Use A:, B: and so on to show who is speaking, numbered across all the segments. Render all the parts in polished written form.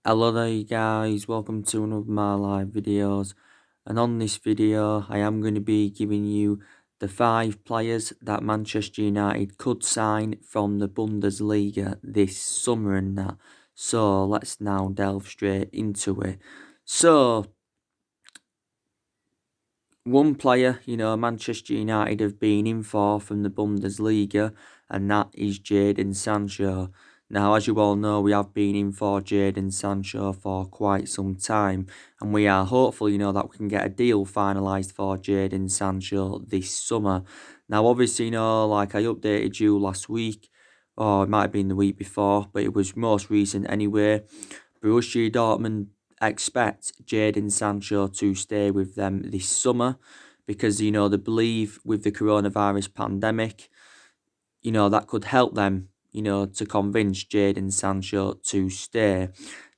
A: Hello there you guys, welcome to one of my live videos, and on this video I am going to be giving you the 5 players that Manchester United could sign from the Bundesliga this summer and that. So let's now delve straight into it. So one player, Manchester United have been in for from the Bundesliga, and that is Jadon Sancho. Now, as you all know, we have been in for Jadon Sancho for quite some time, and we are hopeful, that we can get a deal finalised for Jadon Sancho this summer. Now, obviously, like I updated you last week, or it might have been the week before, but it was most recent anyway. Borussia Dortmund expect Jadon Sancho to stay with them this summer because, they believe with the coronavirus pandemic, that could help them, to convince Jadon Sancho to stay.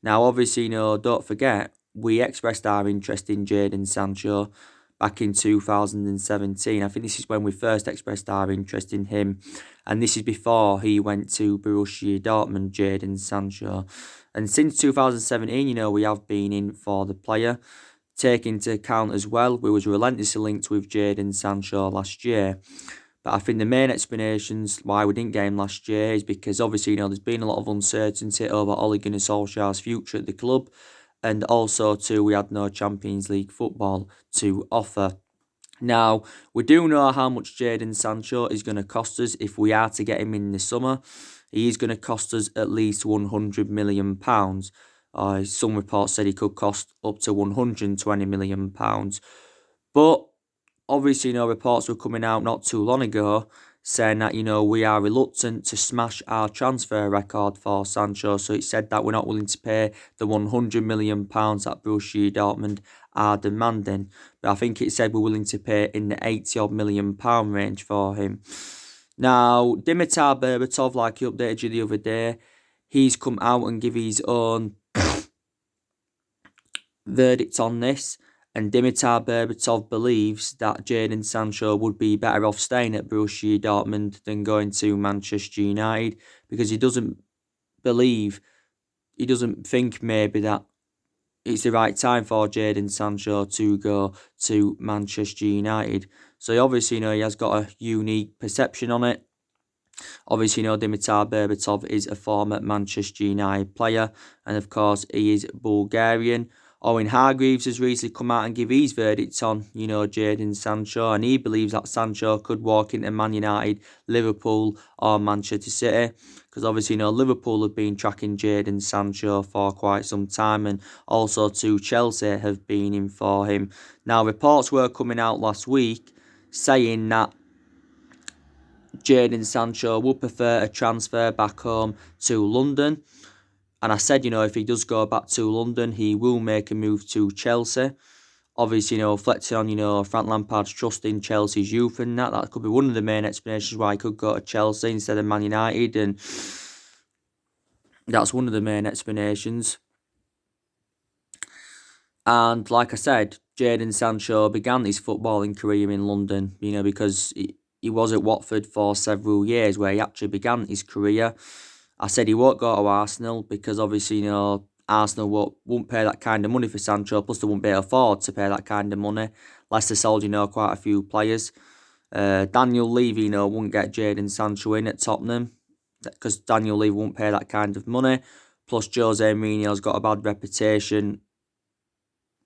A: Now, obviously, don't forget, we expressed our interest in Jadon Sancho back in 2017. I think this is when we first expressed our interest in him. And this is before he went to Borussia Dortmund, Jadon Sancho. And since 2017, we have been in for the player. Take into account as well, we was relentlessly linked with Jadon Sancho last year. But I think the main explanations why we didn't get him last year is because obviously, there's been a lot of uncertainty over Ole Gunnar Solskjaer's future at the club. And also, too, we had no Champions League football to offer. Now, we do know how much Jadon Sancho is going to cost us if we are to get him in the summer. He is going to cost us at least £100 million. Some reports said he could cost up to £120 million. But obviously, reports were coming out not too long ago saying that, we are reluctant to smash our transfer record for Sancho. So it said that we're not willing to pay the £100 million that Borussia Dortmund are demanding. But I think it said we're willing to pay in the £80 million range for him. Now, Dimitar Berbatov, like he updated you the other day, he's come out and give his own verdict on this. And Dimitar Berbatov believes that Jadon Sancho would be better off staying at Borussia Dortmund than going to Manchester United because he doesn't think maybe that it's the right time for Jadon Sancho to go to Manchester United. So obviously, he has got a unique perception on it. Obviously, Dimitar Berbatov is a former Manchester United player, and of course, he is Bulgarian. Owen Hargreaves has recently come out and give his verdict on, Jadon Sancho, and he believes that Sancho could walk into Man United, Liverpool, or Manchester City. Because obviously, Liverpool have been tracking Jadon Sancho for quite some time, and also too Chelsea have been in for him. Now, reports were coming out last week saying that Jadon Sancho would prefer a transfer back home to London. And I said, if he does go back to London, he will make a move to Chelsea. Obviously, reflecting on, Frank Lampard's trust in Chelsea's youth and that could be one of the main explanations why he could go to Chelsea instead of Man United. And that's one of the main explanations. And like I said, Jadon Sancho began his footballing career in London, because he was at Watford for several years where he actually began his career. I said he won't go to Arsenal because obviously, Arsenal won't pay that kind of money for Sancho, plus they won't be able to afford to pay that kind of money. Leicester sold, quite a few players. Daniel Levy, won't get Jadon Sancho in at Tottenham because Daniel Levy won't pay that kind of money. Plus, Jose Mourinho's got a bad reputation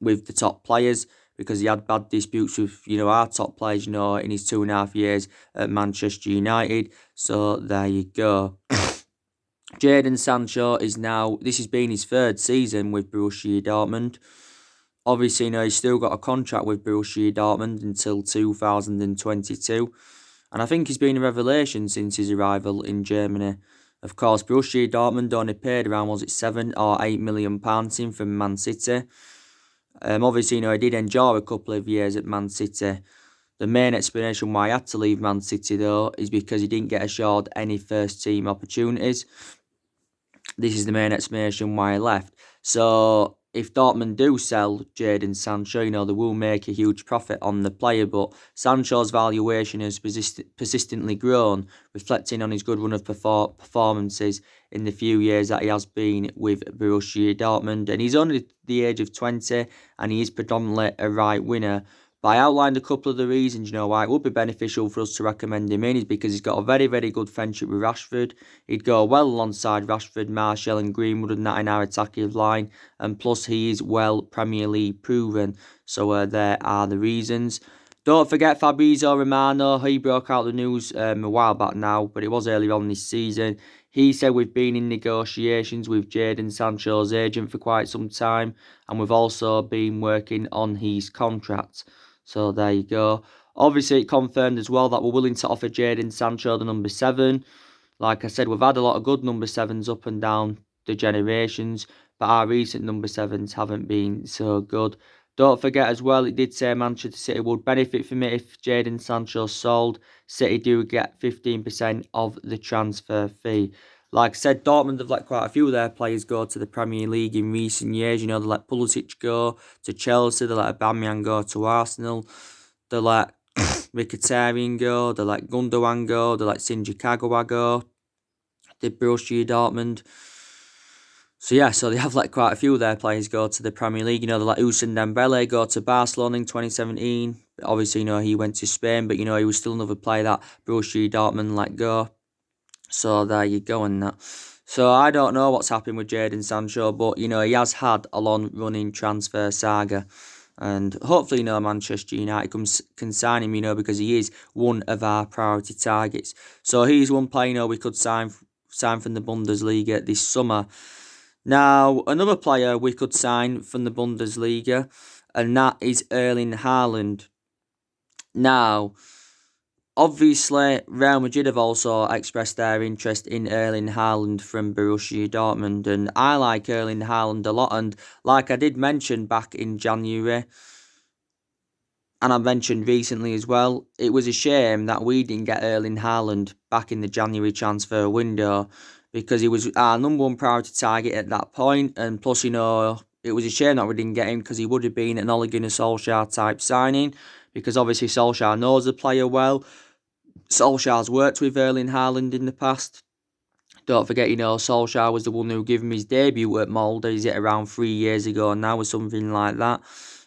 A: with the top players because he had bad disputes with, our top players, in his 2.5 years at Manchester United. So there you go. Jadon Sancho this has been his 3rd season with Borussia Dortmund. Obviously, he's still got a contract with Borussia Dortmund until 2022. And I think he's been a revelation since his arrival in Germany. Of course, Borussia Dortmund only paid around, was it £7 or £8 million in from Man City. Obviously, he did enjoy a couple of years at Man City. The main explanation why he had to leave Man City, though, is because he didn't get assured any first-team opportunities. This is the main explanation why he left. So, if Dortmund do sell Jadon Sancho, they will make a huge profit on the player, but Sancho's valuation has persistently grown, reflecting on his good run of performances in the few years that he has been with Borussia Dortmund. And he's only the age of 20, and he is predominantly a right winger. But I outlined a couple of the reasons, why it would be beneficial for us to recommend him in is because he's got a very, very good friendship with Rashford. He'd go well alongside Rashford, Martial and Greenwood and that in our attacking line. And plus, he is well Premier League proven. So there are the reasons. Don't forget Fabrizio Romano. He broke out the news a while back now, but it was earlier on this season. He said we've been in negotiations with Jadon Sancho's agent for quite some time, and we've also been working on his contract. So there you go. Obviously, it confirmed as well that we're willing to offer Jadon Sancho the number 7. Like I said, we've had a lot of good number 7s up and down the generations, but our recent number 7s haven't been so good. Don't forget as well, it did say Manchester City would benefit from it if Jadon Sancho sold. City do get 15% of the transfer fee. Like I said, Dortmund have let quite a few of their players go to the Premier League in recent years. They let Pulisic go to Chelsea, they let Aubameyang go to Arsenal, they let Mkhitaryan go, they let Gundogan go, they let Shinji Kagawa go, did Borussia Dortmund. So they have let quite a few of their players go to the Premier League. They let Ousmane Dembele go to Barcelona in 2017. Obviously, he went to Spain, but, he was still another player that Borussia Dortmund let go. So there you go and that. So I don't know what's happened with Jadon Sancho, but, he has had a long-running transfer saga. And hopefully, Manchester United can sign him, because he is one of our priority targets. So he's one player, we could sign from the Bundesliga this summer. Now, another player we could sign from the Bundesliga, and that is Erling Haaland. Now, obviously, Real Madrid have also expressed their interest in Erling Haaland from Borussia Dortmund, and I like Erling Haaland a lot, and like I did mention back in January, and I mentioned recently as well, it was a shame that we didn't get Erling Haaland back in the January transfer window, because he was our number one priority target at that point, and plus, it was a shame that we didn't get him, because he would have been an Ole Gunnar Solskjaer type signing, because obviously Solskjaer knows the player well. Solskjaer's worked with Erling Haaland in the past. Don't forget, Solskjaer was the one who gave him his debut at Molde, is it around 3 years ago now or something like that,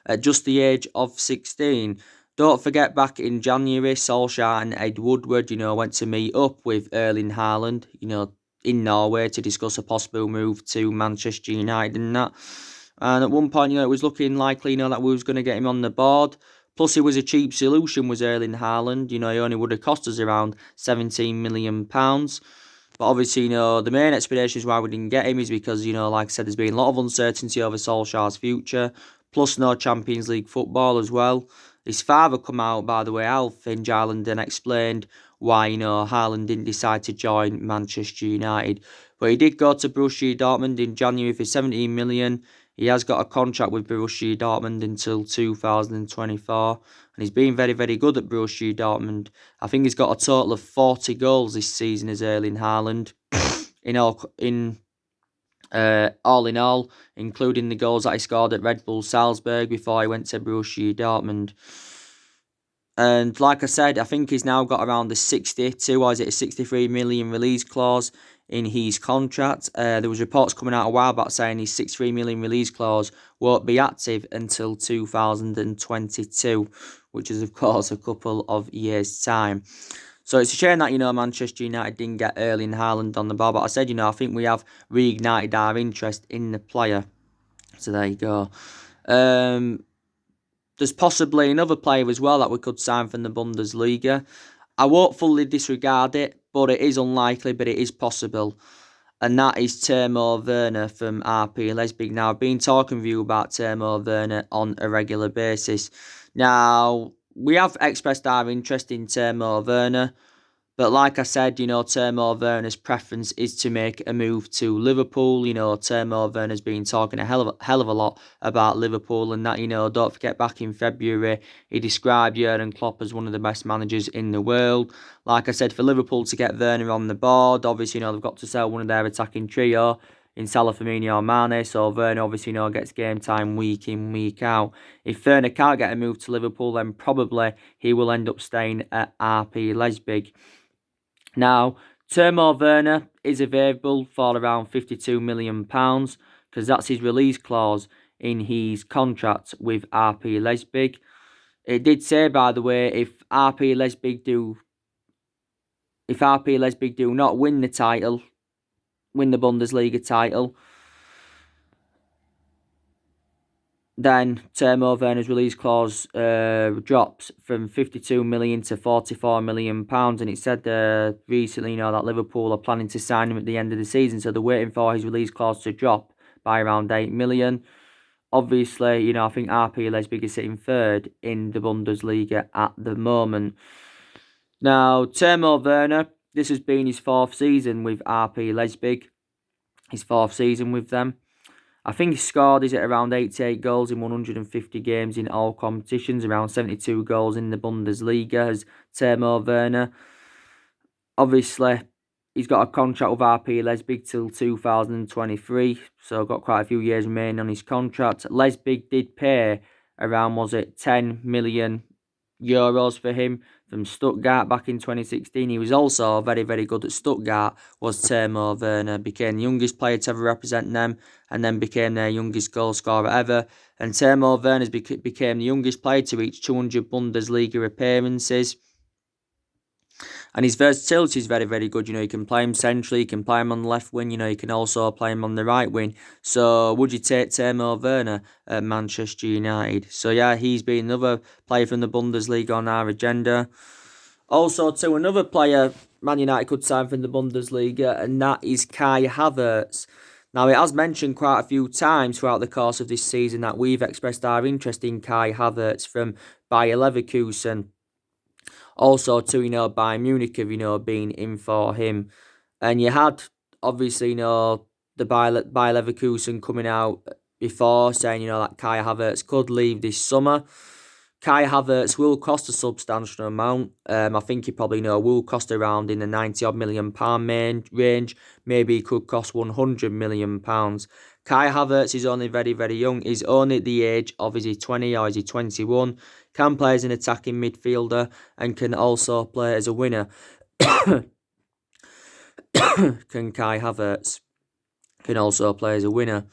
A: at just the age of 16. Don't forget, back in January, Solskjaer and Ed Woodward, went to meet up with Erling Haaland, in Norway to discuss a possible move to Manchester United and that. And at one point, it was looking likely, that we was going to get him on the board. Plus, it was a cheap solution, was Erling Haaland. He only would have cost us around £17 million. But obviously, the main explanations why we didn't get him is because, like I said, there's been a lot of uncertainty over Solskjaer's future. Plus, no Champions League football as well. His father come out, by the way, Alf Ireland, and explained why, Haaland didn't decide to join Manchester United. But he did go to Borussia Dortmund in January for 17 million. He has got a contract with Borussia Dortmund until 2024. And he's been very, very good at Borussia Dortmund. I think he's got a total of 40 goals this season as Erling Haaland. All in all, including the goals that he scored at Red Bull Salzburg before he went to Borussia Dortmund. And like I said, I think he's now got around the 62, or is it a 63 million release clause in his contract. There was reports coming out a while back saying his 63 million release clause won't be active until 2022, which is of course a couple of years' time. So it's a shame that, Manchester United didn't get Erling Haaland on the ball. But I said, I think we have reignited our interest in the player. So there you go. There's possibly another player as well that we could sign from the Bundesliga. I won't fully disregard it, but it is unlikely, but it is possible. And that is Timo Werner from RB Leipzig. Now, I've been talking with you about Timo Werner on a regular basis. Now, we have expressed our interest in Timo Werner. But like I said, Timo Werner's preference is to make a move to Liverpool. Timo Werner's been talking a hell of a lot about Liverpool, and that, don't forget back in February, he described Jurgen Klopp as one of the best managers in the world. Like I said, for Liverpool to get Werner on the board, obviously, they've got to sell one of their attacking trio. in Salah, Firmino or Mane. So Werner obviously, gets game time week in, week out. If Werner can't get a move to Liverpool, then probably he will end up staying at RB Leipzig. Now, Timo Werner is available for around £52 million because that's his release clause in his contract with RB Leipzig. It did say, by the way, if RB Leipzig do not win the title, win the Bundesliga title, then Timo Werner's release clause drops from 52 million to 44 million pounds, and it said recently, that Liverpool are planning to sign him at the end of the season, so they're waiting for his release clause to drop by around 8 million. Obviously, I think RB Leipzig is sitting third in the Bundesliga at the moment. Now, Timo Werner, this has been his fourth season with RB Leipzig. His fourth season with them. I think he scored at around 88 goals in 150 games in all competitions, around 72 goals in the Bundesliga as Timo Werner. Obviously, he's got a contract with RB Leipzig till 2023, so got quite a few years remaining on his contract. Leipzig did pay around, 10 million euros for him from Stuttgart back in 2016. He was also very, very good at Stuttgart, was Timo Werner. Became the youngest player to ever represent them, and then became their youngest goal scorer ever. And Timo Werner became the youngest player to reach 200 Bundesliga appearances. And his versatility is very, very good. You can play him centrally, you can play him on the left wing, you can also play him on the right wing. So would you take Timo Werner at Manchester United? So yeah, he's been another player from the Bundesliga on our agenda. Also, to another player Man United could sign from the Bundesliga, and that is Kai Havertz. Now, it has mentioned quite a few times throughout the course of this season that we've expressed our interest in Kai Havertz from Bayer Leverkusen. Also, to, Bayern Munich have, been in for him. And you had, obviously, the Bayer Leverkusen coming out before saying, that Kai Havertz could leave this summer. Kai Havertz will cost a substantial amount. I think he probably will cost around in the £90 million range. Maybe he could cost £100 million. Kai Havertz is only very, very young. He's only at the age of, is he 20 or is he 21? Can play as an attacking midfielder and can also play as a winner. Can Kai Havertz can also play as a winner.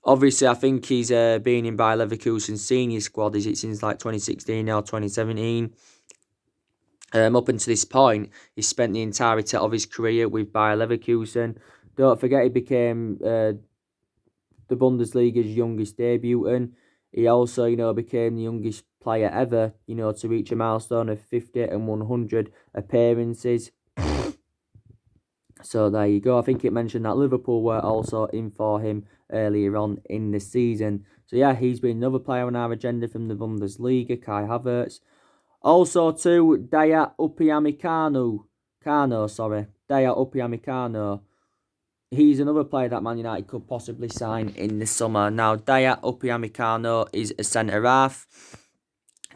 A: Obviously, I think he's been in Bayer Leverkusen's senior squad, is it since like 2016 or 2017. Up until this point, he's spent the entirety of his career with Bayer Leverkusen. Don't forget, he became the Bundesliga's youngest debutant. He also, became the youngest player ever, to reach a milestone of 50 and 100 appearances. So there you go. I think it mentioned that Liverpool were also in for him earlier on in the season. So yeah, he's been another player on our agenda from the Bundesliga, Kai Havertz. Also to Dayot Upamecano. Dayot Upamecano. He's another player that Man United could possibly sign in the summer. Now, Dayot Upamecano is a centre-half.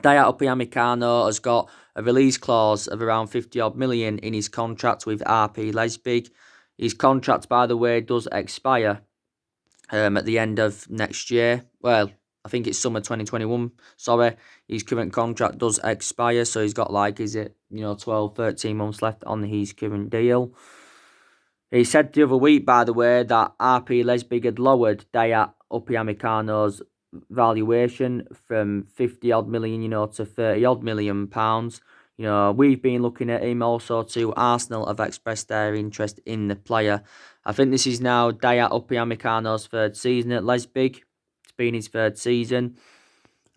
A: Dayot Upamecano has got a release clause of around 50-odd million in his contract with RB Leipzig. His contract, by the way, does expire at the end of next year. Well, I think it's summer 2021. Sorry, his current contract does expire, so he's got 12, 13 months left on his current deal. He said the other week, by the way, that RB Leipzig had lowered Dayot Upamecano's valuation from 50-odd million, to 30-odd million pounds. We've been looking at him. Also, to Arsenal have expressed their interest in the player. I think this is now Dayot Upamecano's third season at Leipzig. It's been his third season.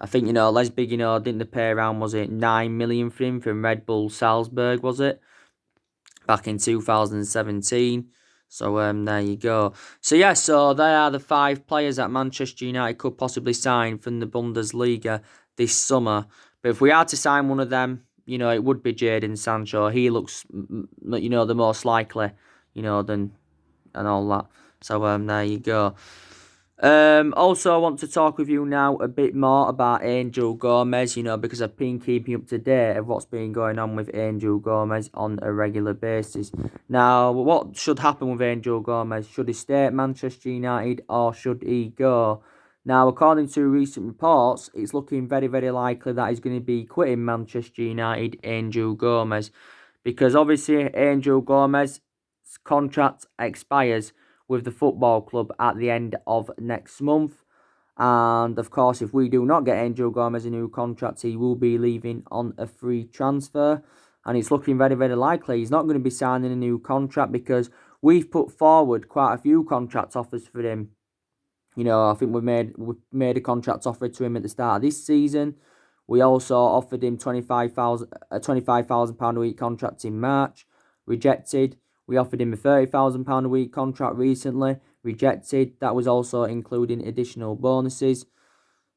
A: I think, Leipzig, didn't they pay around, was it 9 million for him from Red Bull Salzburg, was it? Back in 2017. So there you go. So yeah, so they are the 5 players that Manchester United could possibly sign from the Bundesliga this summer. But if we had to sign one of them, it would be Jadon Sancho. He looks, the most likely, than and all that. So there you go. Also, I want to talk with you now a bit more about Angel Gomes, because I've been keeping up to date of what's been going on with Angel Gomes on a regular basis. Now, what should happen with Angel Gomes? Should he stay at Manchester United or should he go? Now, according to recent reports, it's looking very, very likely that he's going to be quitting Manchester United, Angel Gomes, because obviously Angel Gomes' contract expires with the football club at the end of next month. And of course, if we do not get Angel Gomes a new contract, he will be leaving on a free transfer. And it's looking very, very likely he's not going to be signing a new contract because we've put forward quite a few contract offers for him. I think we made a contract offer to him at the start of this season. We also offered him £25,000 a week contract in March, rejected. We offered him a £30,000 a week contract recently, rejected. That was also including additional bonuses.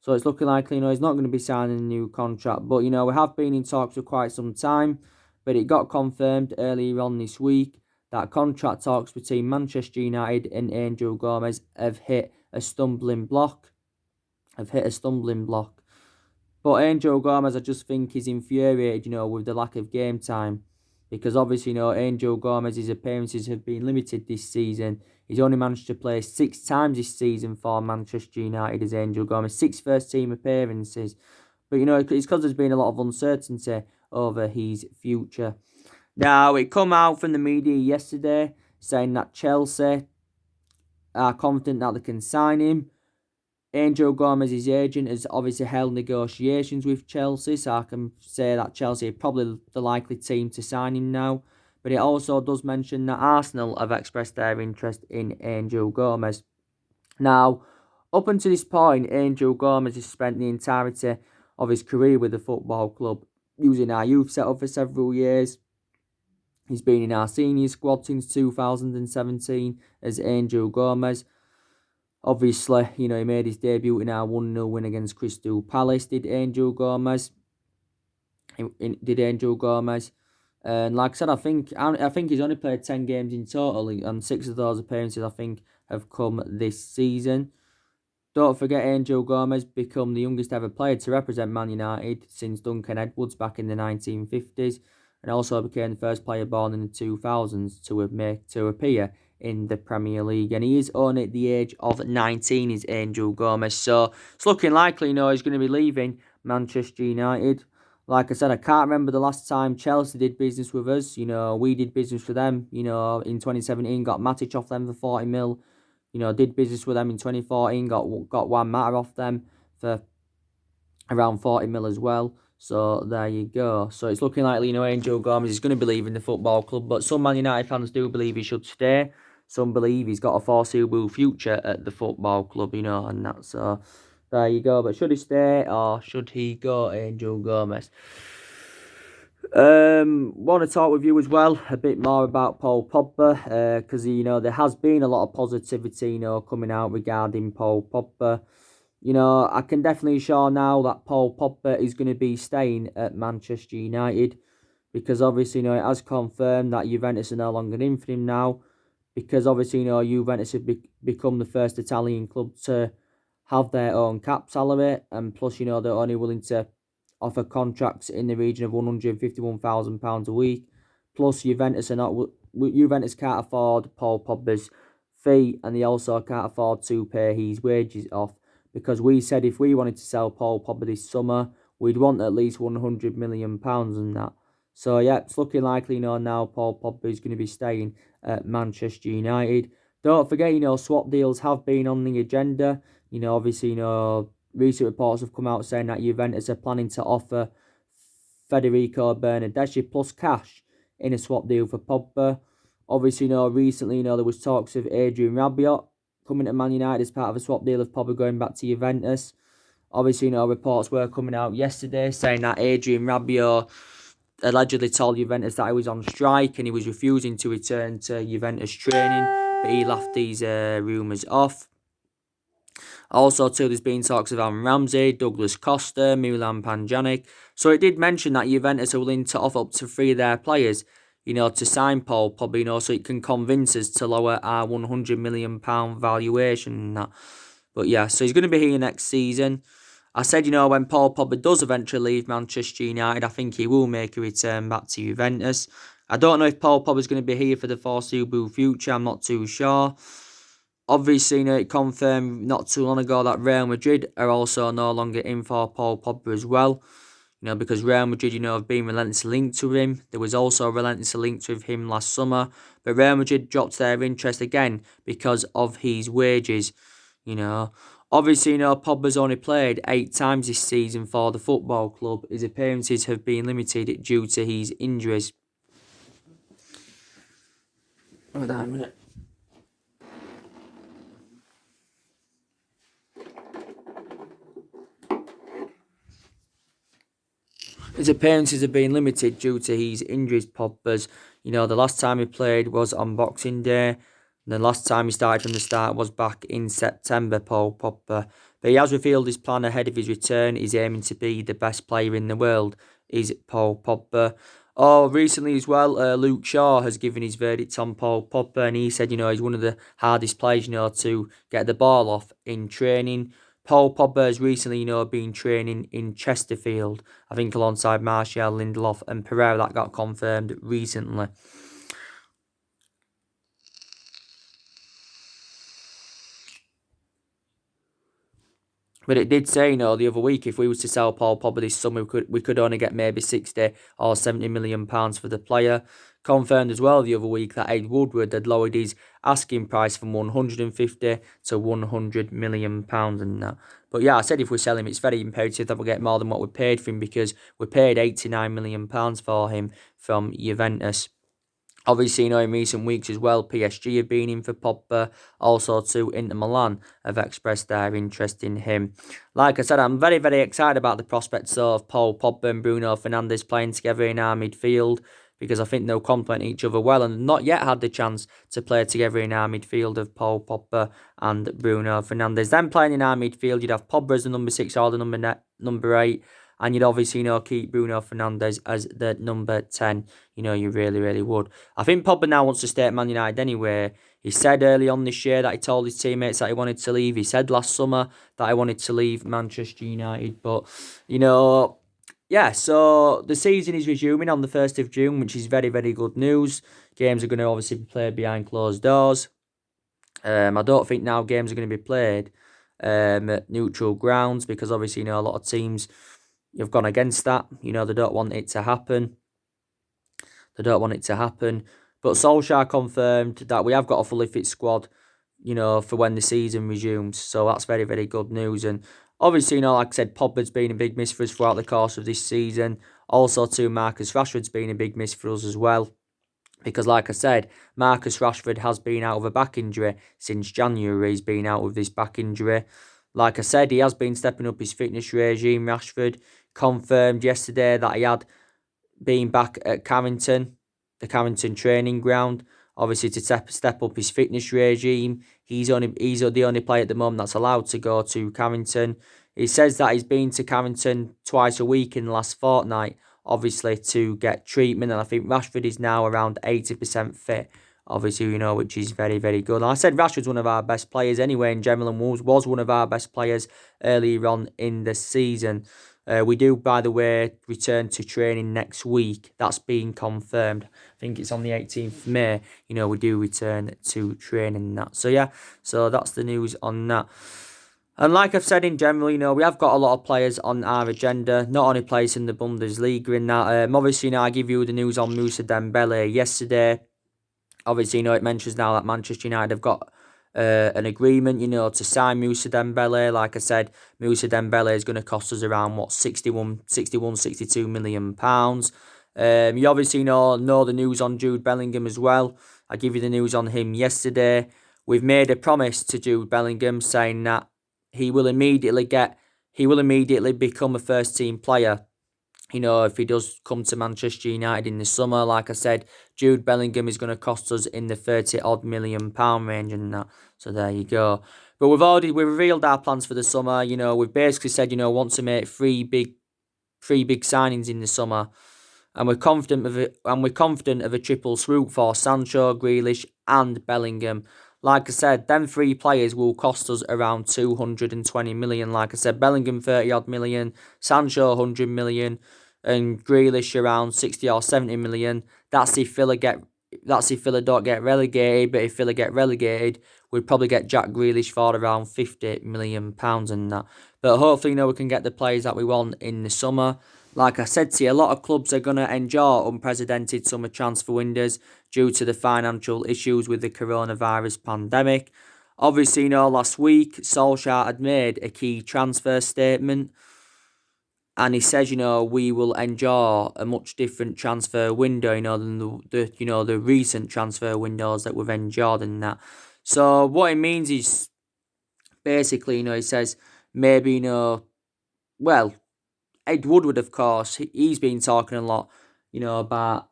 A: So it's looking likely, he's not going to be signing a new contract. But, we have been in talks for quite some time. But it got confirmed earlier on this week that contract talks between Manchester United and Angel Gomes have hit a stumbling block. But Angel Gomes, I just think, is infuriated, with the lack of game time. Because obviously, Angel Gomes' appearances have been limited this season. He's only managed to play 6 times this season for Manchester United as Angel Gomes. 6 first-team appearances. But, it's because there's been a lot of uncertainty over his future. Now, it come out from the media yesterday saying that Chelsea are confident that they can sign him. Angel Gomes' agent has obviously held negotiations with Chelsea, so I can say that Chelsea are probably the likely team to sign him now. But it also does mention that Arsenal have expressed their interest in Angel Gomes. Now, up until this point, Angel Gomes has spent the entirety of his career with the football club, using our youth setup for several years. He's been in our senior squad since 2017 as Angel Gomes. Obviously, he made his debut in our 1-0 win against Crystal Palace, did Angel Gomes. And like I said, I think he's only played 10 games in total, and 6 of those appearances, I think, have come this season. Don't forget, Angel Gomes became the youngest ever player to represent Man United since Duncan Edwards back in the 1950s, and also became the first player born in the 2000s to appear in the Premier League. And he is only at the age of 19, is Angel Gomes. So it's looking likely, he's going to be leaving Manchester United. Like I said, I can't remember the last time Chelsea did business with us. We did business with them. In 2017, got Matic off them for 40 mil. Did business with them in 2014, got Juan Mata off them for around 40 mil as well. So there you go. So it's looking likely, Angel Gomes is going to be leaving the football club. But some Man United fans do believe he should stay. Some believe he's got a foreseeable future at the football club, and that's there you go. But should he stay or should he go, Angel Gomes? Want to talk with you as well a bit more about Paul Pogba, because there has been a lot of positivity coming out regarding Paul Pogba. I can definitely show now that Paul Pogba is going to be staying at Manchester United, because obviously it has confirmed that Juventus are no longer in for him now, because obviously Juventus have become the first Italian club to have their own cap salary, and plus they're only willing to offer contracts in the region of £151,000 a week. Plus, Juventus can't afford Paul Pogba's fee, and they also can't afford to pay his wages off. Because we said if we wanted to sell Paul Pogba this summer, we'd want at least £100 million and that. So yeah, it's looking likely now Paul Pogba is going to be staying at Manchester United. Don't forget, swap deals have been on the agenda. Obviously, recent reports have come out saying that Juventus are planning to offer Federico Bernardeschi plus cash in a swap deal for Pogba. Obviously, recently, there was talks of Adrian Rabiot coming to Man United as part of a swap deal of Pogba going back to Juventus. Obviously, reports were coming out yesterday saying that Adrian Rabiot allegedly told Juventus that he was on strike and he was refusing to return to Juventus training, but he laughed these rumours off. Also, too, there's been talks of Aaron Ramsey, Douglas Costa, Milan Panjanic. So it did mention that Juventus are willing to offer up to 3 of their players, to sign Paul Pogba, so it can convince us to lower our £100 million valuation and that. But yeah, so he's going to be here next season. I said, when Paul Pogba does eventually leave Manchester United, I think he will make a return back to Juventus. I don't know if Paul Pogba is going to be here for the foreseeable future. I'm not too sure. Obviously, it confirmed not too long ago that Real Madrid are also no longer in for Paul Pogba as well. Because Real Madrid, have been relentlessly linked to him. There was also a relentless link with him last summer. But Real Madrid dropped their interest again because of his wages. Obviously, Pogba's only played 8 times this season for the football club. His appearances have been limited due to his injuries. Hold on a minute. His appearances have been limited due to his injuries, Pogba's. The last time he played was on Boxing Day. The last time he started from the start was back in September, Paul Pogba. But he has revealed his plan ahead of his return. He's aiming to be the best player in the world, is Paul Pogba. Oh, recently as well, Luke Shaw has given his verdict on Paul Pogba, and he said, he's one of the hardest players, to get the ball off in training. Paul Pogba has recently, been training in Chesterfield, I think alongside Martial, Lindelof and Pereira. That got confirmed recently. But it did say, the other week, if we was to sell Paul Pogba this summer, we could only get maybe 60 or 70 million pounds for the player. Confirmed as well the other week that Ed Woodward had lowered his asking price from 150 to 100 million pounds and that. But yeah, I said if we sell him, it's very imperative that we get more than what we paid for him, because we paid 89 million pounds for him from Juventus. Obviously, in recent weeks as well, PSG have been in for Pogba. Also, too, Inter Milan have expressed their interest in him. Like I said, I'm very, very excited about the prospects of Paul Pogba and Bruno Fernandes playing together in our midfield, because I think they'll complement each other well, and not yet had the chance to play together in our midfield of Paul Pogba and Bruno Fernandes. Then playing in our midfield, you'd have Pogba as the number 6 or the number 8. And you'd obviously, keep Bruno Fernandes as the number 10. You really, really would. I think Pogba now wants to stay at Man United anyway. He said early on this year that he told his teammates that he wanted to leave. He said last summer that he wanted to leave Manchester United. But, yeah, so the season is resuming on the 1st of June, which is very, very good news. Games are going to obviously be played behind closed doors. I don't think now games are going to be played at neutral grounds, because obviously, a lot of teams have gone against that. They don't want it to happen. But Solskjaer confirmed that we have got a fully fit squad, for when the season resumes. So that's very, very good news. And obviously, like I said, Pogba's been a big miss for us throughout the course of this season. Also, too, Marcus Rashford's been a big miss for us as well. Because, like I said, Marcus Rashford has been out of a back injury since January. He's been out with this back injury. Like I said, he has been stepping up his fitness regime. Rashford confirmed yesterday that he had been back at Carrington, the Carrington training ground, obviously to step up his fitness regime. He's the only player at the moment that's allowed to go to Carrington. He says that he's been to Carrington twice a week in the last fortnight, obviously to get treatment, and I think Rashford is now around 80% fit, obviously, which is very, very good. And I said Rashford's one of our best players anyway in general, and was one of our best players earlier on in the season. We do, by the way, return to training next week. That's been confirmed. I think it's on the 18th of May. We do return to training and that. So, yeah, so that's the news on that. And like I've said in general, we have got a lot of players on our agenda, not only players in the Bundesliga in that. Obviously, I give you the news on Moussa Dembele yesterday. Obviously, it mentions now that Manchester United have got an agreement, to sign Moussa Dembele. Like I said, Moussa Dembele is going to cost us around, 62 million pounds. You obviously know the news on Jude Bellingham as well. I give you the news on him yesterday. We've made a promise to Jude Bellingham saying that he will immediately become a first team player. If he does come to Manchester United in the summer. Like I said, Jude Bellingham is going to cost us in the 30-odd million pound range and that. So there you go. But we've revealed our plans for the summer. We've basically said, want to make three big signings in the summer. And we're confident of a triple swoop for Sancho, Grealish and Bellingham. like I said, them three players will cost us around 220 million. Like I said, Bellingham 30 odd million, Sancho 100 million, and Grealish around 60 or 70 million. That's if Villa don't get relegated. But if Villa get relegated, we'd probably get Jack Grealish for around £50 million and that. But hopefully, we can get the players that we want in the summer. Like I said to you, a lot of clubs are going to enjoy unprecedented summer transfer windows due to the financial issues with the coronavirus pandemic. Obviously, last week, Solskjaer had made a key transfer statement, and he says, we will enjoy a much different transfer window, than the recent transfer windows that we've enjoyed and that. So what it means is basically, he says maybe, well, Ed Woodward, of course, he's been talking a lot, about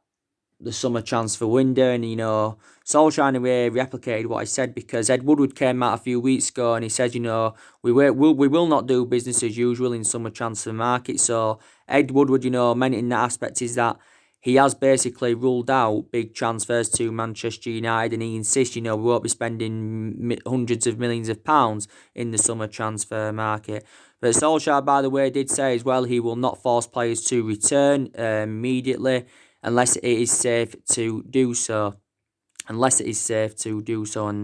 A: the summer transfer window, and Solskjaer in a way replicated what I said, because Ed Woodward came out a few weeks ago and he said, we will not do business as usual in summer transfer market. So Ed Woodward, meant in that aspect is that he has basically ruled out big transfers to Manchester United, and he insists, we won't be spending hundreds of millions of pounds in the summer transfer market. But Solskjaer, by the way, did say as well he will not force players to return immediately unless it is safe to do so. And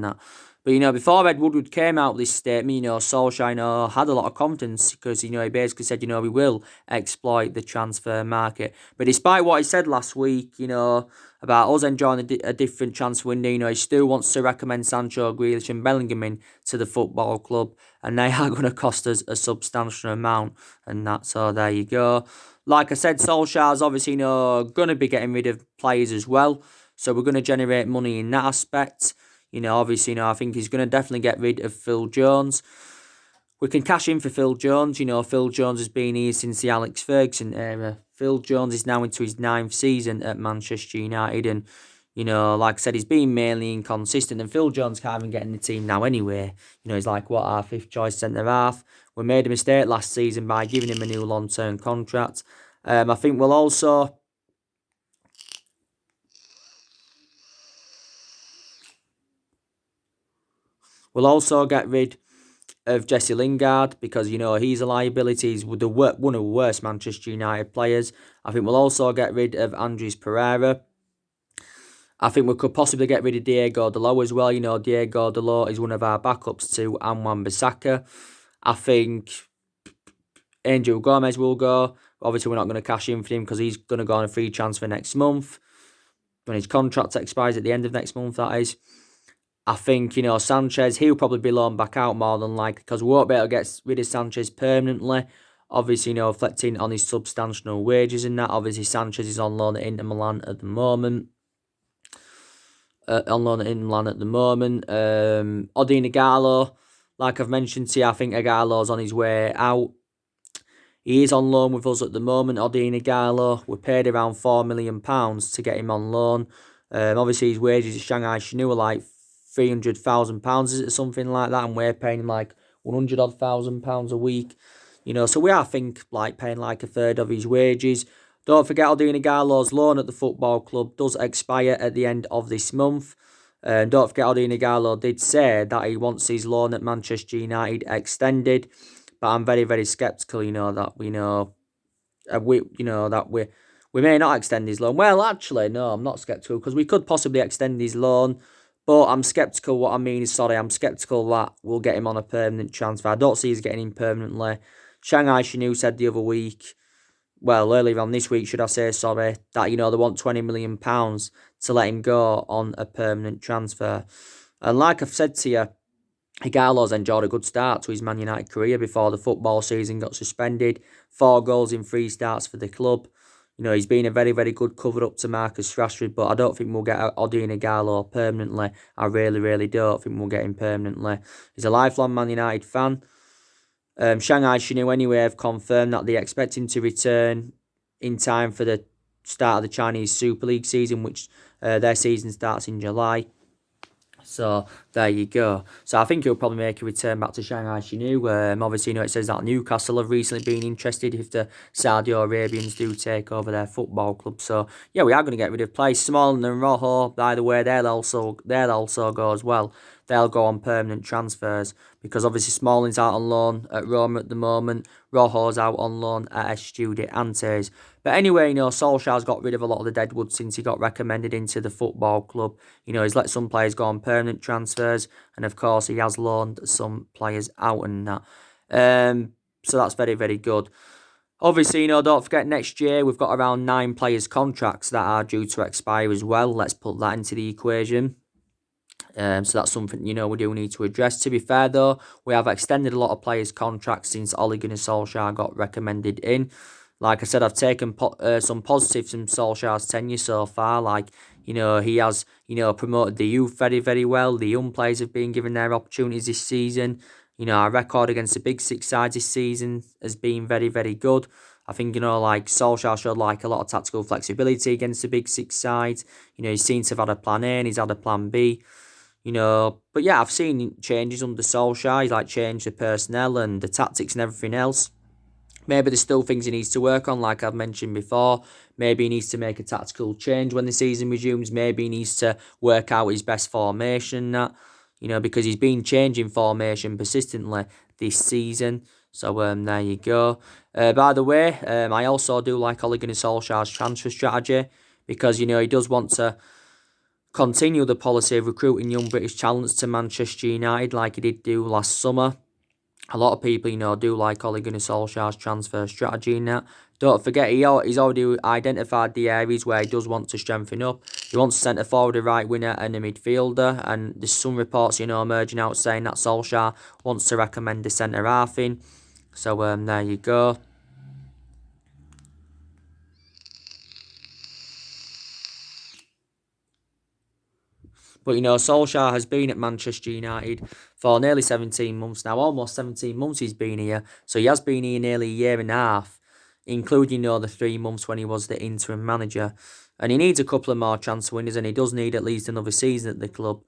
A: that. But, before Ed Woodward came out with this statement, Solskjaer, had a lot of confidence because, he basically said, we will exploit the transfer market. But despite what he said last week, about us enjoying a different transfer window, he still wants to recommend Sancho, Grealish and Bellingham in to the football club, and they are going to cost us a substantial amount, and that. So there you go. Like I said, Solskjaer's obviously, going to be getting rid of players as well. So we're going to generate money in that aspect. Obviously, I think he's going to definitely get rid of Phil Jones. We can cash in for Phil Jones. Phil Jones has been here since the Alex Ferguson era. Phil Jones is now into his 9th season at Manchester United. And, like I said, he's been mainly inconsistent. And Phil Jones can't even get in the team now anyway. He's like, our 5th choice centre-half. We made a mistake last season by giving him a new long-term contract. I think we'll also get rid of Jesse Lingard because, he's a liability. He's one of the worst Manchester United players. I think we'll also get rid of Andres Pereira. I think we could possibly get rid of Diego Dalot as well. Diego Dalot is one of our backups to Wan-Bissaka. I think Angel Gomes will go. Obviously, we're not going to cash in for him because he's going to go on a free transfer next month when his contract expires at the end of next month, that is. I think, Sanchez, he'll probably be loaned back out more than likely because we won't be able to get rid of Sanchez permanently. Obviously, reflecting on his substantial wages and that. Obviously, Sanchez is on loan at Inter Milan at the moment. Odin Ighalo, like I've mentioned to you, I think Ighalo's on his way out. He is on loan with us at the moment, Odin Ighalo. We paid around £4 million to get him on loan. Obviously, his wages at Shanghai Shenhua are like £300,000, is it something like that? And we're paying him like £100,000 a week. So we are, paying like a third of his wages. Don't forget, Odin Ighalo's loan at the football club does expire at the end of this month. Don't forget, Odin Ighalo did say that he wants his loan at Manchester United extended. But I'm very, very sceptical, that we may not extend his loan. Well, actually, no, I'm not sceptical because we could possibly extend his loan. But I'm sceptical. I'm sceptical that we'll get him on a permanent transfer. I don't see us getting him permanently. Shanghai Shenhua said the other week, earlier on this week, should I say, that, they want £20 million to let him go on a permanent transfer. And like I've said to you, Ighalo's enjoyed a good start to his Man United career before the football season got suspended. 4 goals in 3 starts for the club. He's been a very, very good cover-up to Marcus Rashford, but I don't think we'll get Odin Ighalo permanently. I really, really don't think we'll get him permanently. He's a lifelong Man United fan. Shanghai Shenhua, anyway, have confirmed that they expect him to return in time for the start of the Chinese Super League season, which their season starts in July. So, there you go. So, I think he'll probably make a return back to Shanghai Shenhua. Obviously, it says that Newcastle have recently been interested if the Saudi Arabians do take over their football club. So, yeah, we are going to get rid of players. Smalling and Rojo, by the way, they'll also go as well. they'll go on permanent transfers, because obviously Smalling's out on loan at Roma at the moment, Rojo's out on loan at Estudiantes. But anyway, Solskjaer's got rid of a lot of the deadwood since he got recommended into the football club. He's let some players go on permanent transfers, and of course he has loaned some players out and that. So that's very, very good. Obviously, don't forget next year we've got around 9 players' contracts that are due to expire as well. Let's put that into the equation. So that's something, we do need to address. To be fair, though, we have extended a lot of players' contracts since Ole Gunnar Solskjaer got recommended in. Like I said, I've taken some positives from Solskjaer's tenure so far. Like, he has, promoted the youth very, very well. The young players have been given their opportunities this season. Our record against the big 6 sides this season has been very, very good. I think, like Solskjaer showed like a lot of tactical flexibility against the big 6 sides. He seems to have had a plan A and he's had a plan B. But yeah, I've seen changes under Solskjaer. He's like changed the personnel and the tactics and everything else. Maybe there's still things he needs to work on, like I've mentioned before. Maybe he needs to make a tactical change when the season resumes. Maybe he needs to work out his best formation, because he's been changing formation persistently this season. So there you go. By the way, I also do like Ole Gunnar Solskjaer's transfer strategy, because, he does want to continue the policy of recruiting young British talents to Manchester United like he did do last summer. A lot of people, do like Ole Gunnar Solskjaer's transfer strategy in that. Don't forget, he's already identified the areas where he does want to strengthen up. He wants a centre forward, a right winger, and a midfielder. And there's some reports, emerging out saying that Solskjaer wants to recommend a centre half in. So there you go. But, Solskjaer has been at Manchester United for nearly 17 months now. Almost 17 months he's been here. So he has been here nearly a year and a half, including, the 3 months when he was the interim manager. And he needs a couple of more transfer windows, and he does need at least another season at the club.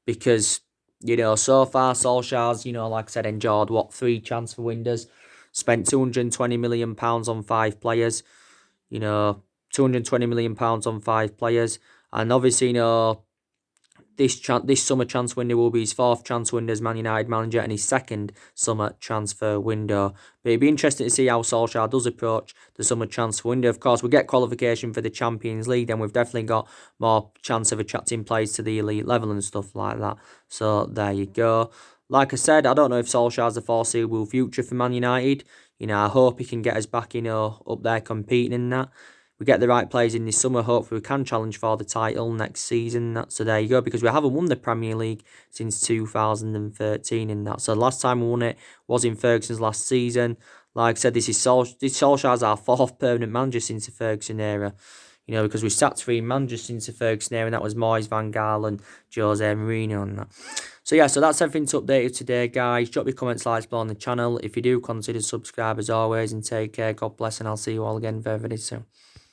A: Because, so far Solskjaer's, like I said, enjoyed, 3 transfer windows. Spent £220 million on 5 players. £220 million on 5 players. And obviously, this summer transfer window will be his 4th transfer window as Man United manager and his 2nd summer transfer window. But it'd be interesting to see how Solskjaer does approach the summer transfer window. Of course, we get qualification for the Champions League, then we've definitely got more chance of attracting players to the elite level and stuff like that. So there you go. Like I said, I don't know if Solskjaer's a foreseeable future for Man United. I hope he can get us back, up there competing in that. We get the right players in this summer, hopefully we can challenge for the title next season. So there you go, because we haven't won the Premier League since 2013 in that. So the last time we won it was in Ferguson's last season. Like I said, this Solskjaer's our 4th permanent manager since the Ferguson era. Because we sacked 3 managers since the Ferguson era, and that was Moyes, Van Gaal and Jose Mourinho and that. So yeah, so that's everything to update you today, guys. Drop your comments, likes below on the channel. If you do, consider subscribe as always, and take care. God bless, and I'll see you all again very, very soon.